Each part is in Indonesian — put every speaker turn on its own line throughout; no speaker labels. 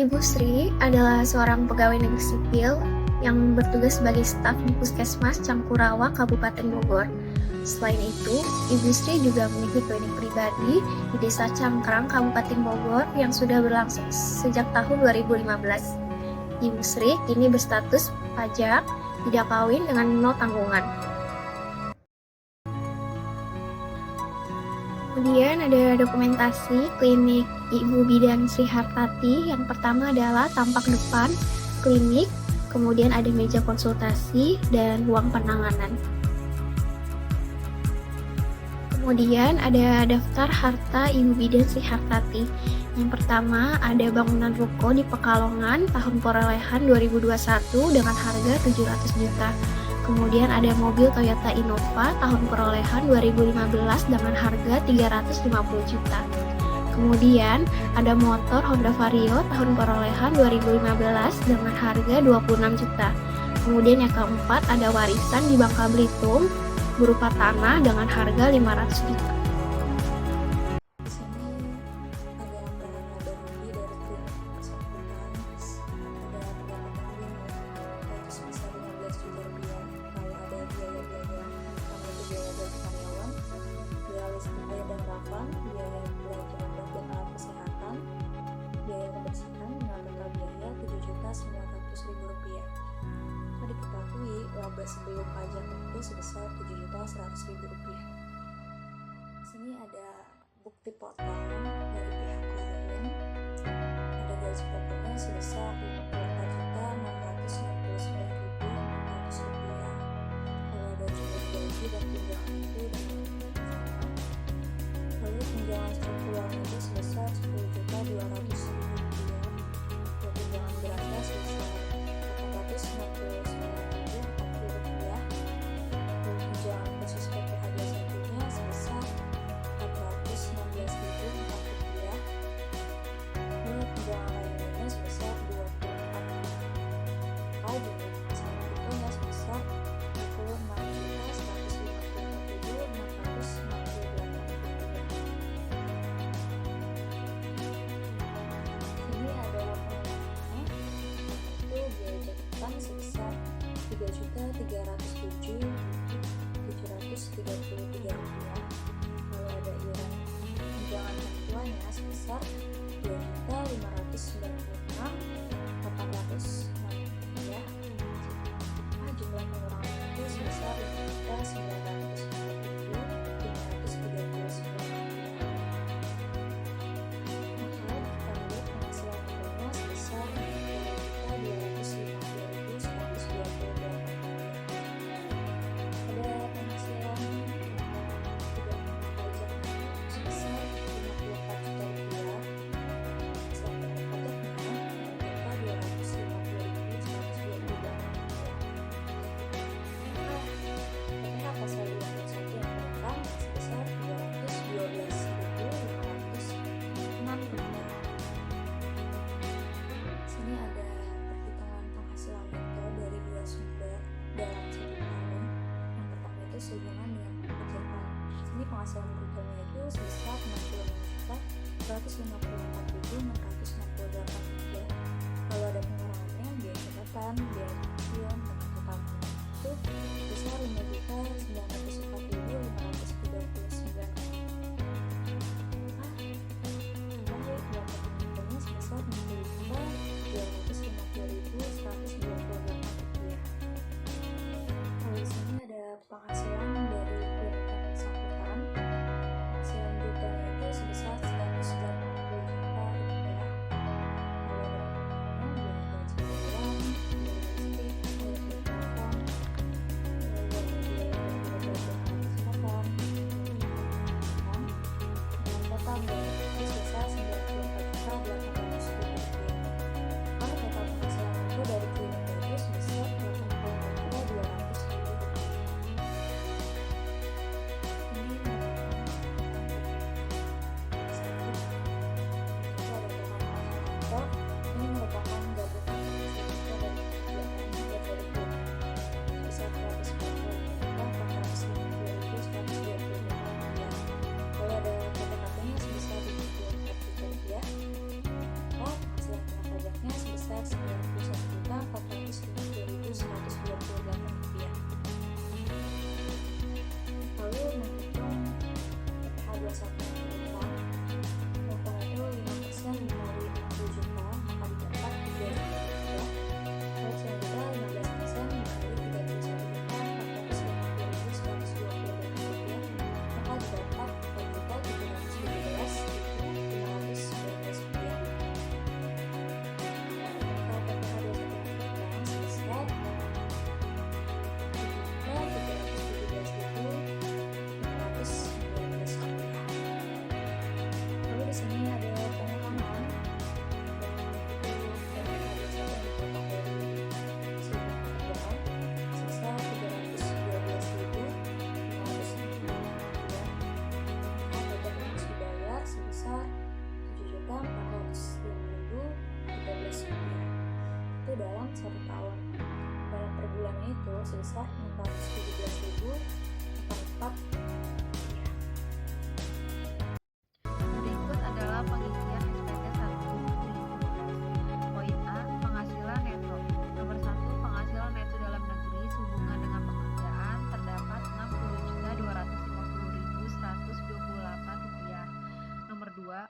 Ibu Sri adalah seorang pegawai negeri sipil yang bertugas sebagai staf di Puskesmas Cangkurawa, Kabupaten Bogor. Selain itu, Ibu Sri juga memiliki klinik pribadi di Desa Cangkrang, Kabupaten Bogor yang sudah berlangsung sejak tahun 2015. Ibu Sri kini berstatus pajak, tidak kawin dengan no tanggungan. Kemudian ada dokumentasi klinik Ibu Bidan Sri Hartati. Yang pertama adalah tampak depan klinik, kemudian ada meja konsultasi dan ruang penanganan. Kemudian ada daftar harta Ibu Bidan Sri Hartati. Yang pertama ada bangunan ruko di Pekalongan tahun perolehan 2021 dengan harga 700 juta. Kemudian ada mobil Toyota Innova tahun perolehan 2015 dengan harga 350 juta. Kemudian ada motor Honda Vario tahun perolehan 2015 dengan harga 26 juta. Kemudian yang keempat ada warisan di Bangka Belitung berupa tanah dengan harga 500 juta.
Biaya belanja obat dan alat kesehatan, biaya kebersihan dengan total biaya Rp7.900.000. Dapat diketahui laba sebelum pajak itu sebesar Rp7.100.000. Di sini ada bukti potongan dari pihak klien. Ada gaji pokoknya sebesar Rp54.669.600. Kalau ada jumlah gaji dan tunjangan itu lalu tunjangan struktural itu sebesar Rp10.200.000 dan tunjangan berasnya sebesar Rp499.040 dan tunjangan khusus PPh 21-nya sebesar Rp416.004 dan tunjangan lainnya sebesar Rp24 jumlah pesangon brutonya sebesar Rp26.154.668. Sebesar Rp3.307.733. Lalu ada iuran tunjangan tertuanya sebesar Rp2.596.806. Jumlah pengurangan itu sebesar Rp940.539. Maka kita lihat penghasilan nettonya sebesar sehubungan dengan pekerjaan. Sini penghasilan brutonya itu sebesar Rp65.454.668. Kalau ada pengurangannya biaya catatan, biaya pensiun, dan utama itu sebesar Rp5.904.539. Penghasilannya sebesar Rp60.250.128. Di sini ada penghasilan dari klinik yang bersangkutan. Penghasilan brutonya itu sebesar Rp180 juta. Lalu ada gaji bulan, biaya listrik, biaya telepon, biaya kesehatan, dan total biaya itu sebesar Rp94.800.000. Kalau total penghasilan itu dari klinik itu sebesar Rp84.200.000. Ini merupakan gabungan kita dari kegiatan dari klinik sebesar Rp450.452.128. Kalau ada PPKP-nya sebesar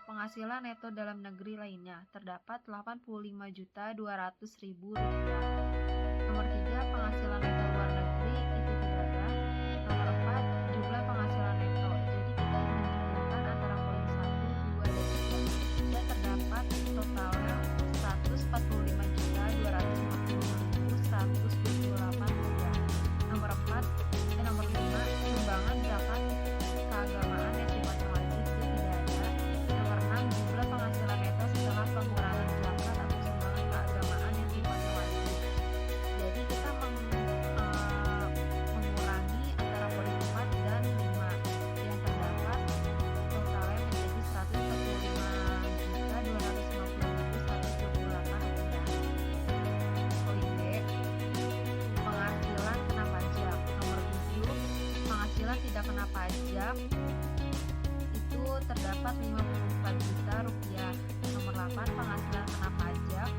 penghasilan neto dalam negeri lainnya terdapat Rp85.200.000. Nomor 3, penghasilan neto luar negeri itu tidak ada. Nomor 4, jumlah penghasilan neto. Jadi kita menjumlahkan antara poin 1, 2, dan 3. Dan terdapat totalnya Rp145.250.128. Nomor 5, sumbangan zakat keagamaan yang sifatnya wajib itu tidak ada. Nomor 6, jumlah penghasilan neto setelah pengurangan zakat atau sumbangan keagamaan yang sifatnya wajib. Jadi kita mengurangi antara poin 4 dan 5 yang terdapat totalnya menjadi Rp145.250.128. Poin B, penghasilan kena pajak. Nomor 7, penghasilan tidak kena pajak itu terdapat Rp54 juta. Nomor 8, penghasilan kena pajak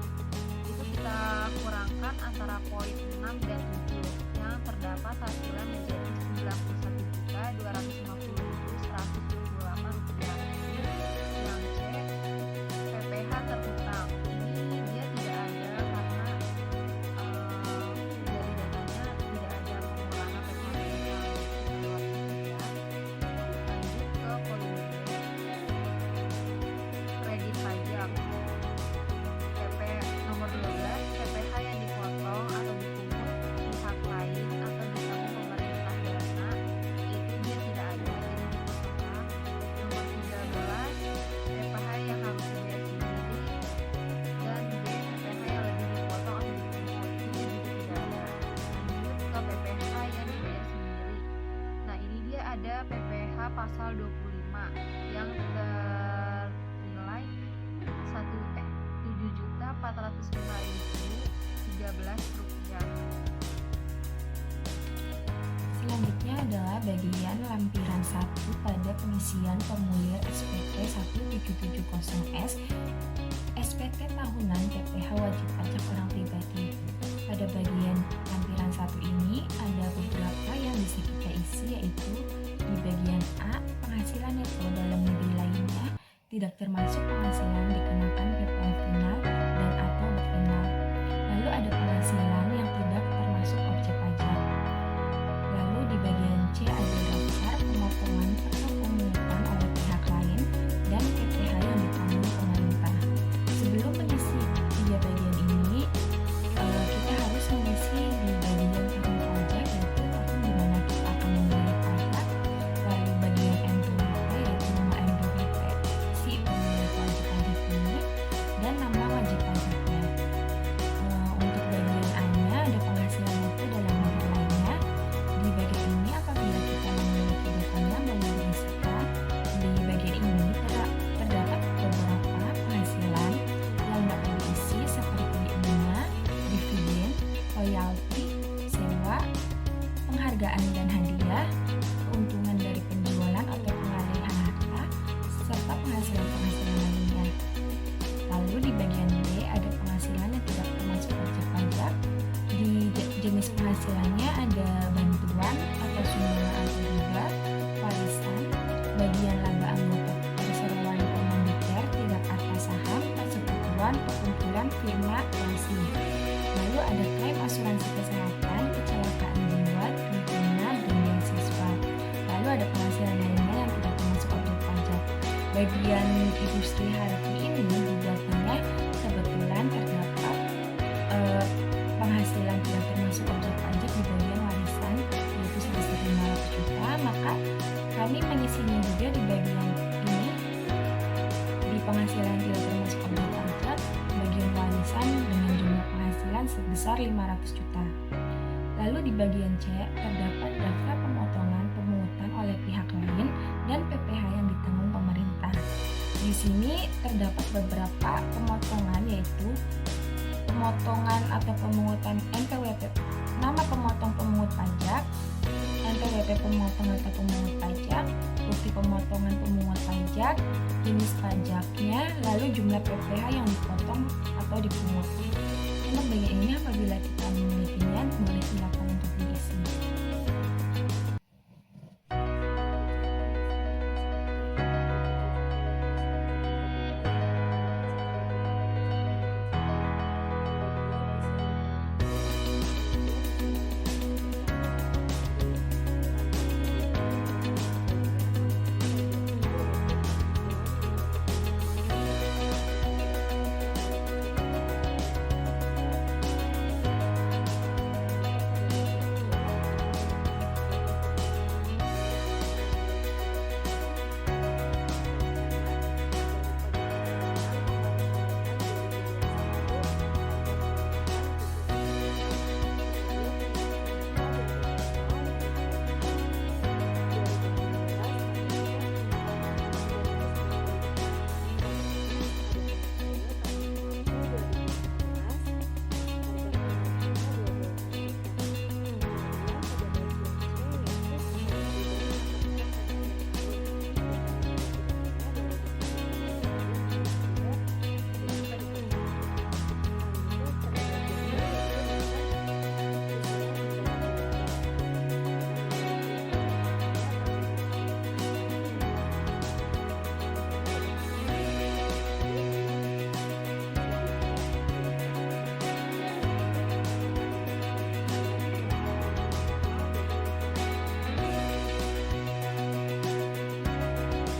itu kita kurangkan antara poin 6 dan 7 yang terdapat hasilnya menjadi Rp92.250.128. Yang C, PPh terhutang. Ini dia tidak ada karena dari dananya tidak ada pengurangan pengeluaran ya. Lanjut ke poin D, kredit pajak. Nomor 12, PPh yang dipotong atau dipungut pihak lain atau ditanggung pemerintah dana itu dia tidak ada, jadi dipotongkan. Nomor 13, PPh yang harus dibayar sendiri. Dan B, PPh yang lebih dipotong atau dipungut itu dia juga tidak ada. Lanjut ke PPh yang dibayar sendiri. Nah, ini dia ada PPh pasal 25 yang ternilai Rp7.405.013.
Selanjutnya adalah bagian lampiran 1 pada pengisian formulir SPT 1770S SPT tahunan PPh wajib pajak orang pribadi. Pada bagian lampiran 1 ini ada beberapa yang bisa kita isi, yaitu di bagian A, penghasilan neto dalam negeri lainnya tidak termasuk penghasilan dikenakan PPh final dan atau final. Lalu ada penghasilan yang tidak termasuk objek pajak. Lalu di bagian C ada daftar pemotongan atau pemungutan oleh pihak lain dan PPh yang ditanggung pemerintah. Sebelum mengisi 3 bagian ini, kita harus mengisi di bagian tahun pajak, yaitu tahun di mana kita akan membayar pajak. Lalu bagian NPWP, yaitu nama NPWP si pemilik wajib pajak ini dan nama wajib pajaknya. Untuk bagian A-nya ada penghasilan neto dalam negeri lainnya. Di bagian ini apabila kita memiliki datanya boleh diisikan. Di bagian ini terdapat beberapa penghasilan yang dapat diisi seperti bunga, dividen, royalti, sewa, penghargaan dan hadiah, keuntungan dari penjualan atau pengalihan harta, serta penghasilan-penghasilan lainnya. Lalu di bagian B ada penghasilan yang tidak termasuk objek pajak. Di jenis penghasilannya ada bantuan atau sumbangan atau riba, warisan, bagian laba anggota perseroan komanditer, tidak atas saham, persekutuan, perkumpulan, firma, koalisi. Lalu ada klaim asuransi kesehatan, kecelakaan jiwa, tuntunan, dan beasiswa. Lalu ada penghasilan lainnya yang tidak termasuk objek pajak. Bagian industri harfi ini di datanya kebetulan terdapat penghasilan tidak termasuk objek pajak di bagian warisan, yaitu sebesar Rp500 juta. Maka kami mengisinya juga di bagian ini, di penghasilan tidak termasuk objek pajak, bagian warisan dengan jumlah penghasilan sebesar Rp500 juta. Lalu di bagian C terdapat daftar pemotongan pemungutan oleh pihak lain dan PPh yang ditanggung pemerintah. Di sini terdapat beberapa pemotongan, yaitu pemotongan atau pemungutan NPWP, nama pemotong pemungut pajak, NPWP pemotong atau pemungut pajak, bukti pemotongan pemungut pajak, jenis pajaknya, lalu jumlah PPh yang dipotong atau dipungut. Untuk bagian ini apabila kita memilikinya boleh silakan untuk diisi.